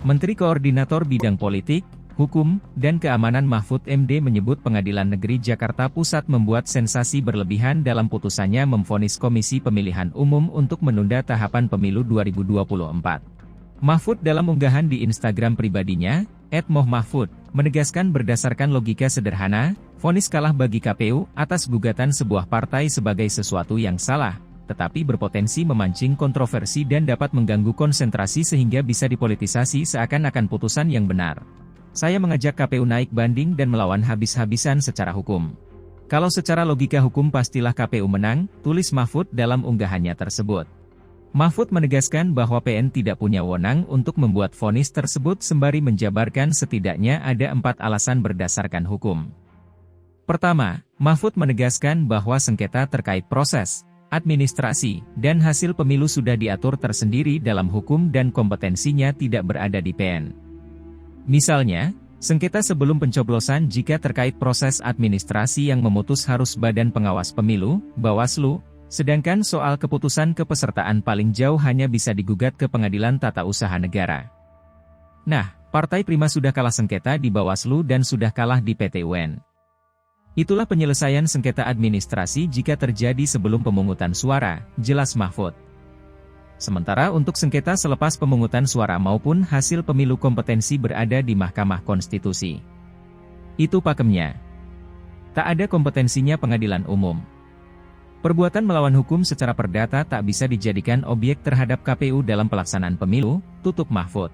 Menteri Koordinator Bidang Politik, Hukum, dan Keamanan Mahfud MD menyebut Pengadilan Negeri Jakarta Pusat membuat sensasi berlebihan dalam putusannya memvonis Komisi Pemilihan Umum untuk menunda tahapan pemilu 2024. Mahfud dalam unggahan di Instagram pribadinya, @mohmahfud, menegaskan berdasarkan logika sederhana, vonis kalah bagi KPU atas gugatan sebuah partai sebagai sesuatu yang salah, tetapi berpotensi memancing kontroversi dan dapat mengganggu konsentrasi sehingga bisa dipolitisasi seakan-akan putusan yang benar. Saya mengajak KPU naik banding dan melawan habis-habisan secara hukum. Kalau secara logika hukum pastilah KPU menang, tulis Mahfud dalam unggahannya tersebut. Mahfud menegaskan bahwa PN tidak punya wewenang untuk membuat vonis tersebut sembari menjabarkan setidaknya ada 4 alasan berdasarkan hukum. Pertama, Mahfud menegaskan bahwa sengketa terkait proses, administrasi, dan hasil pemilu sudah diatur tersendiri dalam hukum dan kompetensinya tidak berada di PN. Misalnya, sengketa sebelum pencoblosan jika terkait proses administrasi yang memutus harus Badan Pengawas Pemilu, Bawaslu, sedangkan soal keputusan kepesertaan paling jauh hanya bisa digugat ke Pengadilan Tata Usaha Negara. Nah, Partai Prima sudah kalah sengketa di Bawaslu dan sudah kalah di PT UN. Itulah penyelesaian sengketa administrasi jika terjadi sebelum pemungutan suara, jelas Mahfud. Sementara untuk sengketa selepas pemungutan suara maupun hasil pemilu kompetensi berada di Mahkamah Konstitusi. Itu pakemnya. Tak ada kompetensinya pengadilan umum. Perbuatan melawan hukum secara perdata tak bisa dijadikan objek terhadap KPU dalam pelaksanaan pemilu, tutup Mahfud.